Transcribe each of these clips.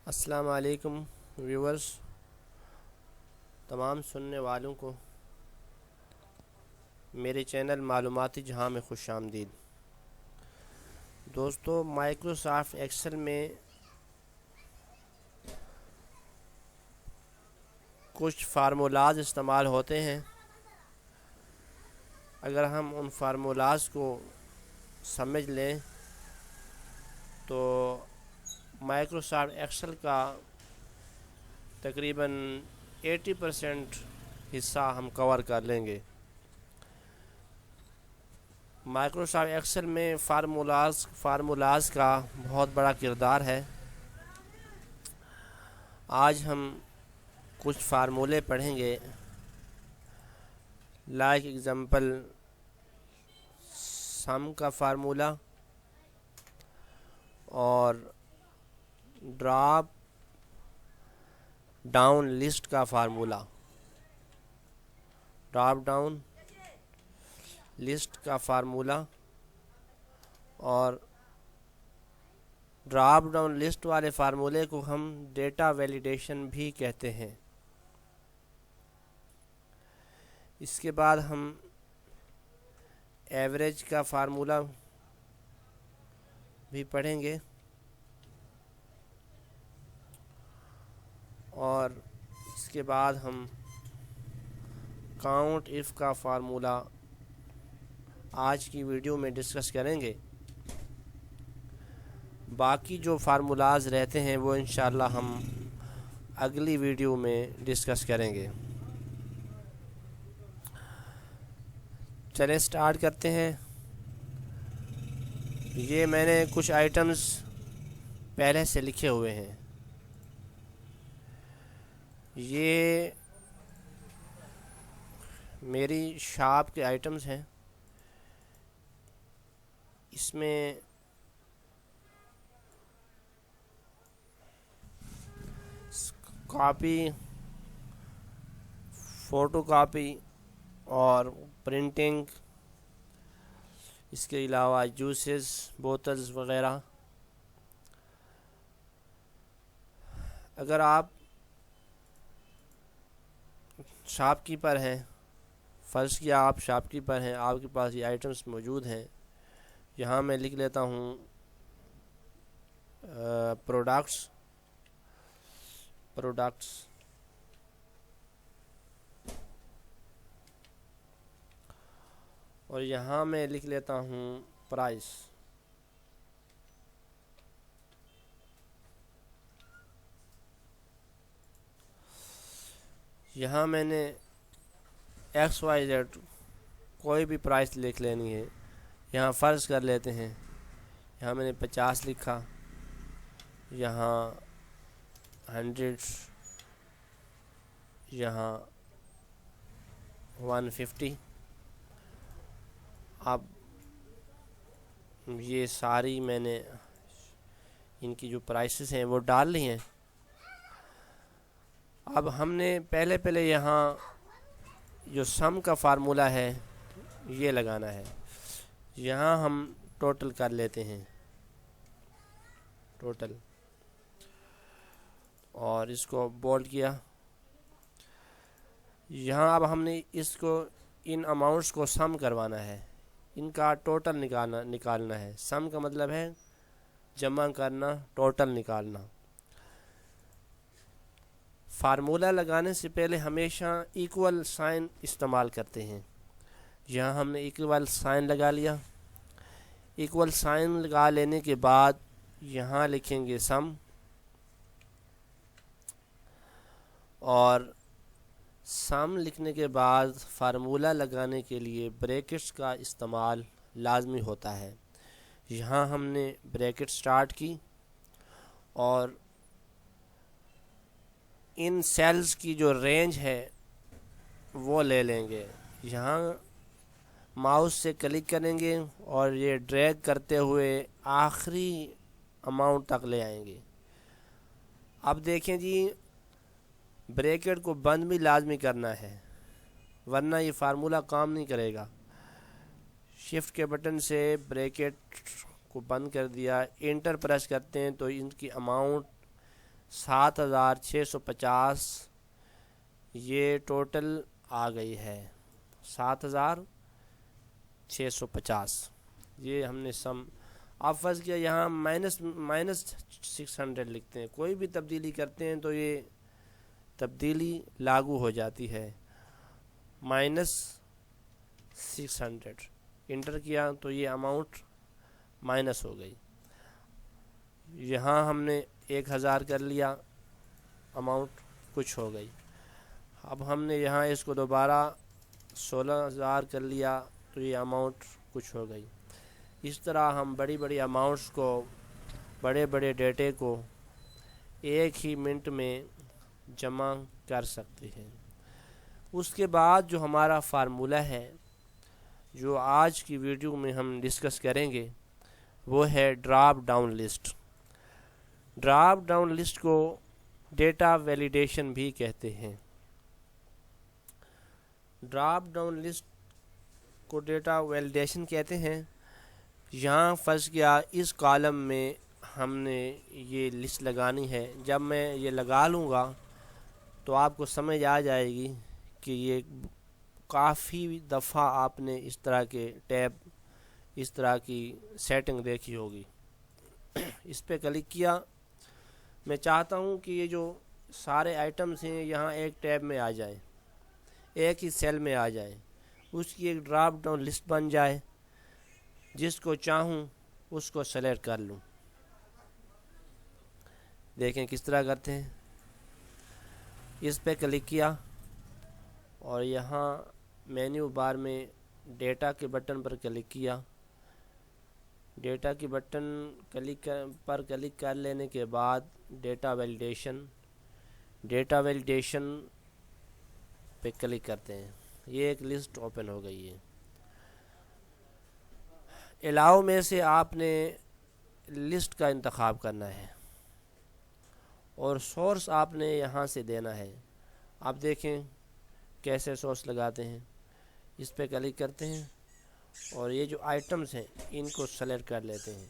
السلام علیکم ویورز، تمام سننے والوں کو میرے چینل معلوماتی جہاں میں خوش آمدید۔ دوستو، مائکروسافٹ ایکسل میں کچھ فارمولاز استعمال ہوتے ہیں۔ اگر ہم ان فارمولاز کو سمجھ لیں تو مائکروسافٹ ایکسل کا تقریباً 80% حصہ ہم کور کر لیں گے۔ مائکروسافٹ ایکسل میں فارمولاز کا بہت بڑا کردار ہے۔ آج ہم کچھ فارمولے پڑھیں گے، لائک ایگزامپل سم کا فارمولا اور ڈراپ ڈاؤن لسٹ کا فارمولا۔ ڈراپ ڈاؤن لسٹ کا فارمولا اور ڈراپ ڈاؤن لسٹ والے فارمولے کو ہم ڈیٹا ویلیڈیشن بھی کہتے ہیں۔ اس کے بعد ہم ایوریج کا فارمولا بھی پڑھیں گے اور اس کے بعد ہم کاؤنٹ ایف کا فارمولا آج کی ویڈیو میں ڈسکس کریں گے۔ باقی جو فارمولاز رہتے ہیں وہ انشاءاللہ ہم اگلی ویڈیو میں ڈسکس کریں گے۔ چلیں سٹارٹ کرتے ہیں۔ یہ میں نے کچھ آئٹمز پہلے سے لکھے ہوئے ہیں۔ یہ میری شاپ کے آئٹمز ہیں۔ اس میں کاپی، فوٹو کاپی اور پرنٹنگ، اس کے علاوہ جوسز، بوتلز وغیرہ۔ اگر آپ شاپ کیپر ہیں، فرض کیا آپ شاپ کیپر ہیں، آپ کے پاس یہ آئٹمز موجود ہیں۔ یہاں میں لکھ لیتا ہوں پروڈکٹس اور یہاں میں لکھ لیتا ہوں پرائس۔ یہاں میں نے ایکس وائی زیڈ کوئی بھی پرائس لکھ لینی ہے۔ یہاں فرض کر لیتے ہیں، یہاں میں نے 50 لکھا، یہاں 100، یہاں 150۔ اب یہ ساری میں نے ان کی جو پرائسز ہیں وہ ڈال لی ہیں۔ اب ہم نے پہلے یہاں جو سم کا فارمولا ہے یہ لگانا ہے۔ یہاں ہم ٹوٹل کر لیتے ہیں، ٹوٹل، اور اس کو بولڈ کیا۔ یہاں اب ہم نے اس کو ان اماؤنٹس کو سم کروانا ہے، ان کا ٹوٹل نکالنا ہے۔ سم کا مطلب ہے جمع کرنا، ٹوٹل نکالنا۔ فارمولا لگانے سے پہلے ہمیشہ ایکول سائن استعمال کرتے ہیں۔ یہاں ہم نے ایکول سائن لگا لیا۔ ایکول سائن لگا لینے کے بعد یہاں لکھیں گے سم، اور سم لکھنے کے بعد فارمولا لگانے کے لیے بریکٹس کا استعمال لازمی ہوتا ہے۔ یہاں ہم نے بریکٹ سٹارٹ کی اور ان سیلز کی جو رینج ہے وہ لے لیں گے۔ یہاں ماؤس سے کلک کریں گے اور یہ ڈریگ کرتے ہوئے آخری اماؤنٹ تک لے آئیں گے۔ اب دیکھیں جی، بریکٹ کو بند بھی لازمی کرنا ہے ورنہ یہ فارمولا کام نہیں کرے گا۔ شفٹ کے بٹن سے بریکٹ کو بند کر دیا، انٹر پریس کرتے ہیں تو ان کی اماؤنٹ 7650 یہ ٹوٹل آ گئی ہے، 7650 یہ ہم نے سم آپ فرض کیا یہاں مائنس 600 لکھتے ہیں، کوئی بھی تبدیلی کرتے ہیں تو یہ تبدیلی لاگو ہو جاتی ہے۔ -600 انٹر کیا تو یہ اماؤنٹ مائنس ہو گئی، یہاں ہم نے 1000 کر لیا، اماؤنٹ کچھ ہو گئی۔ اب ہم نے یہاں اس کو دوبارہ 16000 کر لیا تو یہ اماؤنٹ کچھ ہو گئی۔ اس طرح ہم بڑی بڑی اماؤنٹس کو، بڑے بڑے ڈیٹے کو ایک ہی منٹ میں جمع کر سکتے ہیں۔ اس کے بعد جو ہمارا فارمولہ ہے، جو آج کی ویڈیو میں ہم ڈسکس کریں گے، وہ ہے drop down list. Drop down list کو ڈیٹا ویلیڈیشن بھی کہتے ہیں۔ ڈراپ ڈاؤن لسٹ کو ڈیٹا ویلیڈیشن کہتے ہیں۔ یہاں فرض کیا اس کالم میں ہم نے یہ لسٹ لگانی ہے، جب میں یہ لگا لوں گا تو آپ کو سمجھ آ جائے گی کہ یہ کافی دفعہ آپ نے اس طرح کے ٹیب، اس طرح کی سیٹنگ دیکھی ہوگی۔ اس پہ کلک کیا، میں چاہتا ہوں کہ یہ جو سارے آئٹمس ہیں یہاں ایک ٹیب میں آ جائیں، ایک ہی سیل میں آ جائیں، اس کی ایک ڈراپ ڈاؤن لسٹ بن جائے، جس کو چاہوں اس کو سلیکٹ کر لوں۔ دیکھیں کس طرح کرتے ہیں۔ اس پہ کلک کیا اور یہاں مینیو بار میں ڈیٹا کے بٹن پر کلک کیا۔ ڈیٹا کے بٹن پر کلک کر لینے کے بعد ڈیٹا ویلیڈیشن پہ کلک کرتے ہیں، یہ ایک لسٹ اوپن ہو گئی ہے۔ الاؤ میں سے آپ نے لسٹ کا انتخاب کرنا ہے اور سورس آپ نے یہاں سے دینا ہے۔ آپ دیکھیں کیسے سورس لگاتے ہیں۔ اس پہ کلک کرتے ہیں اور یہ جو آئٹمس ہیں ان کو سلیکٹ کر لیتے ہیں۔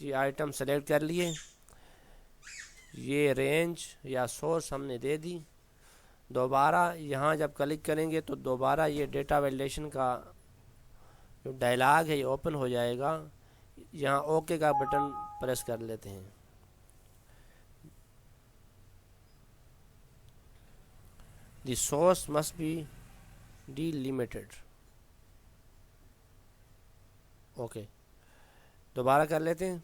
یہ آئٹم سلیکٹ کر لیے، یہ رینج یا سورس ہم نے دے دی۔ دوبارہ یہاں جب کلک کریں گے تو دوبارہ یہ ڈیٹا ویلیڈیشن کا جو ڈائلاگ ہے یہ اوپن ہو جائے گا۔ یہاں اوکے کا بٹن پریس کر لیتے ہیں۔ The source must be delimited, okay دوبارہ کر لیتے ہیں۔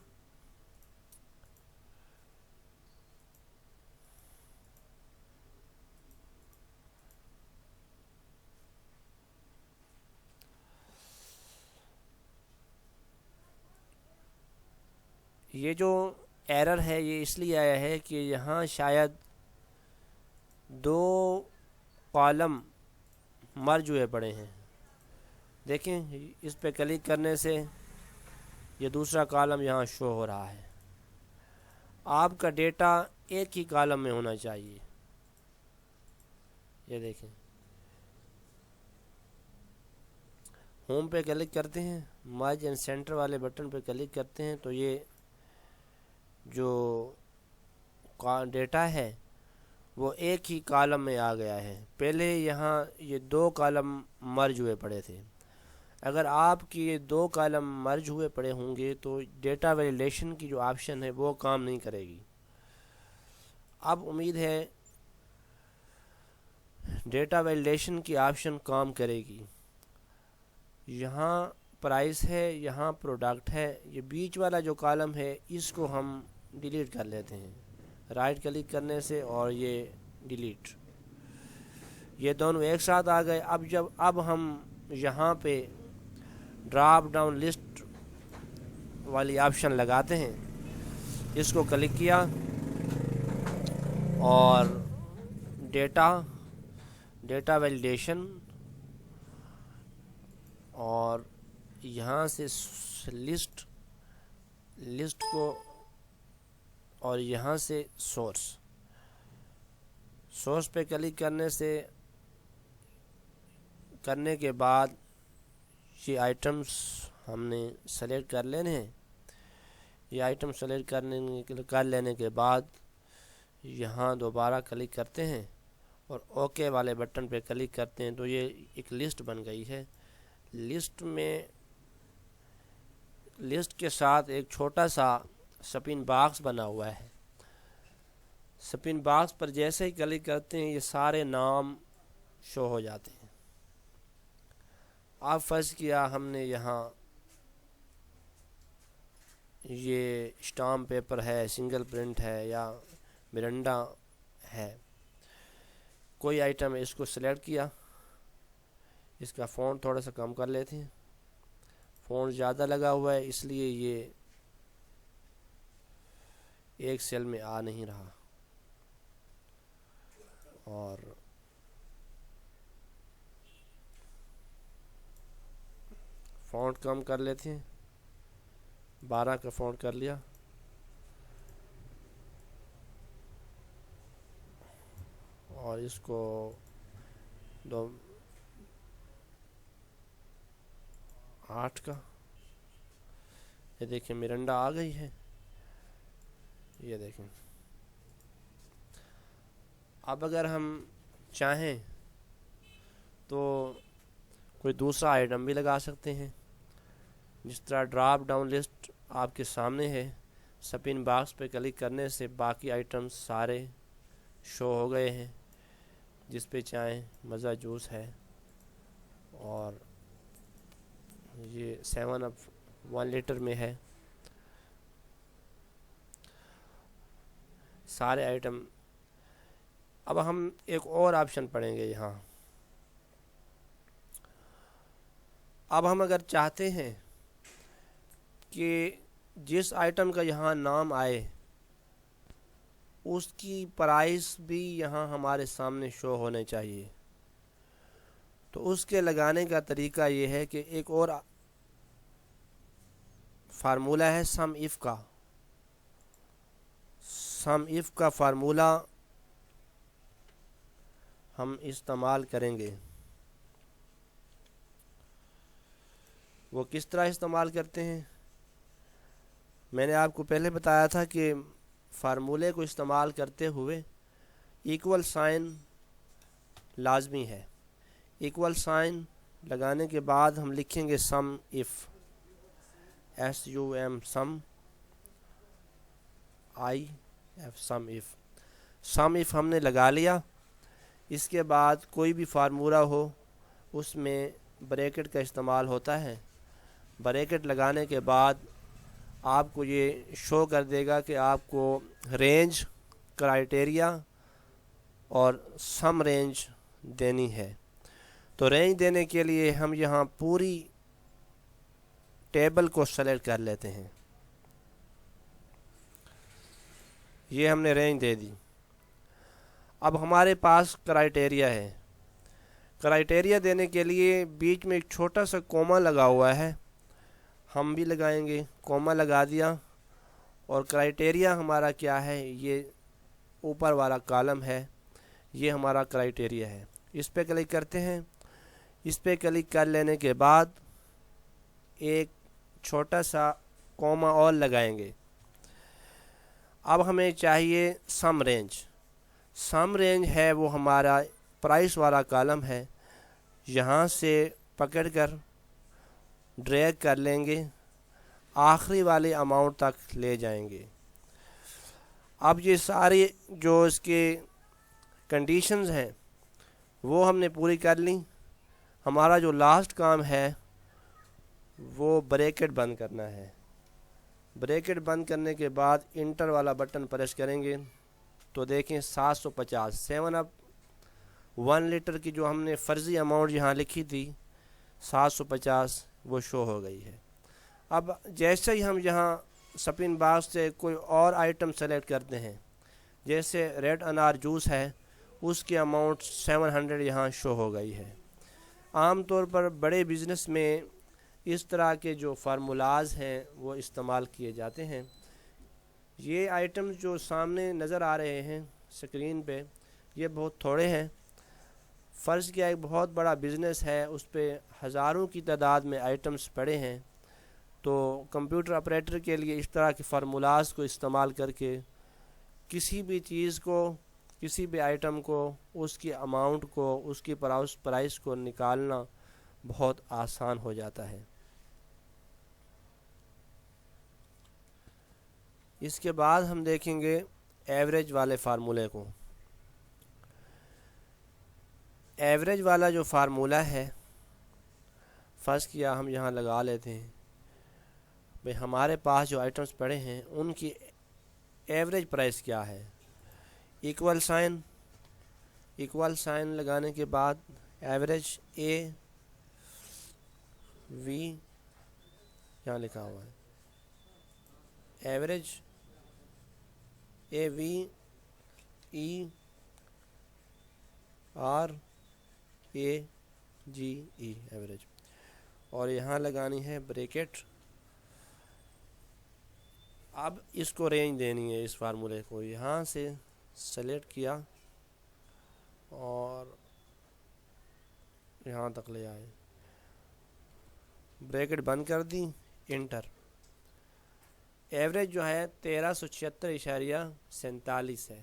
یہ جو ایرر ہے یہ اس لیے آیا ہے کہ یہاں شاید 2 کالم مرج ہوئے پڑے ہیں۔ دیکھیں اس پہ کلک کرنے سے یہ دوسرا کالم یہاں شو ہو رہا ہے۔ آپ کا ڈیٹا ایک ہی کالم میں ہونا چاہیے۔ یہ دیکھیں، ہوم پہ کلک کرتے ہیں، مرج اینڈ سینٹر والے بٹن پہ کلک کرتے ہیں تو یہ جو ڈیٹا ہے وہ ایک ہی کالم میں آ گیا ہے۔ پہلے یہاں یہ 2 کالم مرج ہوئے پڑے تھے۔ اگر آپ کی یہ 2 کالم مرج ہوئے پڑے ہوں گے تو ڈیٹا ویلیڈیشن کی جو آپشن ہے وہ کام نہیں کرے گی۔ اب امید ہے ڈیٹا ویلیڈیشن کی آپشن کام کرے گی۔ یہاں پرائس ہے، یہاں پروڈکٹ ہے، یہ بیچ والا جو کالم ہے اس کو ہم ڈیلیٹ کر لیتے ہیں رائٹ کلک کرنے سے، اور یہ ڈیلیٹ، یہ دونوں ایک ساتھ آ گئے۔ اب ہم یہاں پہ ڈراپ ڈاؤن لسٹ والی آپشن لگاتے ہیں، اس کو کلک کیا اور ڈیٹا ویلیڈیشن، اور یہاں سے لسٹ کو، اور یہاں سے سورس پہ کلک کرنے کے بعد یہ آئٹمس ہم نے سلیکٹ کر لینے ہیں۔ یہ آئٹم سلیکٹ کر لینے کے بعد یہاں دوبارہ کلک کرتے ہیں اور اوکے والے بٹن پہ کلک کرتے ہیں تو یہ ایک لسٹ بن گئی ہے۔ لسٹ کے ساتھ ایک چھوٹا سا سپن باکس بنا ہوا ہے۔ سپن باکس پر جیسے ہی کلک کرتے ہیں یہ سارے نام شو ہو جاتے ہیں۔ اب فرض کیا ہم نے یہاں یہ اسٹامپ پیپر ہے، سنگل پرنٹ ہے یا مرنڈا ہے، کوئی آئٹم ہے، اس کو سلیکٹ کیا۔ اس کا فونٹ تھوڑا سا کم کر لیتے ہیں، فونٹ زیادہ لگا ہوا ہے اس لیے یہ ایک سیل میں آ نہیں رہا، اور فونٹ کم کر لیتے ہیں، 12 کا فونٹ کر لیا، اور اس کو 8 کا، یہ دیکھیں مرنڈا آ گئی ہے، یہ دیکھیں۔ اب اگر ہم چاہیں تو کوئی دوسرا آئٹم بھی لگا سکتے ہیں، جس طرح ڈراپ ڈاؤن لسٹ آپ کے سامنے ہے، سپن باکس پہ کلک کرنے سے باقی آئٹمز سارے شو ہو گئے ہیں، جس پہ چاہیں مزہ جوس ہے، اور یہ 7 اپ 1 لیٹر میں ہے، سارے آئٹم۔ اب ہم ایک اور آپشن پڑھیں گے یہاں۔ اب ہم اگر چاہتے ہیں کہ جس آئٹم کا یہاں نام آئے اس کی پرائس بھی یہاں ہمارے سامنے شو ہونے چاہیے، تو اس کے لگانے کا طریقہ یہ ہے کہ ایک اور فارمولہ ہے سم ایف کا۔ سم ایف کا فارمولہ ہم استعمال کریں گے۔ وہ کس طرح استعمال کرتے ہیں؟ میں نے آپ کو پہلے بتایا تھا کہ فارمولے کو استعمال کرتے ہوئے ایکول سائن لازمی ہے۔ ایکول سائن لگانے کے بعد ہم لکھیں گے sum if, SUM sum IF sum if. Sum if ہم نے لگا لیا۔ اس کے بعد کوئی بھی فارمولہ ہو اس میں بریکٹ کا استعمال ہوتا ہے۔ بریکٹ لگانے کے بعد آپ کو یہ شو کر دے گا کہ آپ کو رینج، کرائٹیریا اور سم رینج دینی ہے۔ تو رینج دینے کے لیے ہم یہاں پوری ٹیبل کو سلیکٹ کر لیتے ہیں۔ یہ ہم نے رینج دے دی۔ اب ہمارے پاس کرائٹیریا ہے۔ کرائٹیریا دینے کے لیے بیچ میں ایک چھوٹا سا کوما لگا ہوا ہے، ہم بھی لگائیں گے، کوما لگا دیا، اور کرائٹیریا ہمارا کیا ہے، یہ اوپر والا کالم ہے، یہ ہمارا کرائٹیریا ہے۔ اس پہ کلک کرتے ہیں۔ اس پہ کلک کر لینے کے بعد ایک چھوٹا سا کوما اور لگائیں گے۔ اب ہمیں چاہیے سم رینج۔ سم رینج ہے وہ ہمارا پرائس والا کالم ہے، یہاں سے پکڑ کر ڈریگ کر لیں گے، آخری والے اماؤنٹ تک لے جائیں گے۔ اب یہ ساری جو اس کے کنڈیشنز ہیں وہ ہم نے پوری کر لیں۔ ہمارا جو لاسٹ کام ہے وہ بریکٹ بند کرنا ہے۔ بریکٹ بند کرنے کے بعد انٹر والا بٹن پریس کریں گے تو دیکھیں 750 7 اپ 1 لیٹر کی جو ہم نے فرضی اماؤنٹ یہاں لکھی تھی 750 وہ شو ہو گئی ہے۔ اب جیسے ہی ہم یہاں سپن باکس سے کوئی اور آئٹم سلیکٹ کرتے ہیں، جیسے ریڈ انار جوس ہے، اس کی اماؤنٹ 700 یہاں شو ہو گئی ہے۔ عام طور پر بڑے بزنس میں اس طرح کے جو فارمولاز ہیں وہ استعمال کیے جاتے ہیں۔ یہ آئٹم جو سامنے نظر آ رہے ہیں اسکرین پہ یہ بہت تھوڑے ہیں۔ فرض کیا ایک بہت بڑا بزنس ہے، اس پہ ہزاروں کی تعداد میں آئٹمز پڑے ہیں، کمپیوٹر آپریٹر کے لیے اس طرح کے فارمولاز کو استعمال کر کے کسی بھی چیز کو، کسی بھی آئٹم کو، اس کی اماؤنٹ کو، اس کی پرائس کو نکالنا بہت آسان ہو جاتا ہے۔ اس کے بعد ہم دیکھیں گے ایوریج والے فارمولے کو۔ ایوریج والا جو فارمولہ ہے، فرض کیا ہم یہاں لگا لیتے ہیں بھئی ہمارے پاس جو آئٹمس پڑے ہیں ان کی ایوریج پرائس کیا ہے۔ ایکول سائن لگانے کے بعد ایوریج اے وی یہاں لکھا ہوا ہے، ایوریج اے وی ای آر اے جی ای ایوریج، اور یہاں لگانی ہے بریکٹ۔ اب اس کو رینج دینی ہے، اس فارمولے کو یہاں سے سلیکٹ کیا اور یہاں تک لے آئے، بریکٹ بند کر دی، انٹر۔ ایوریج جو ہے 1376.47 ہے۔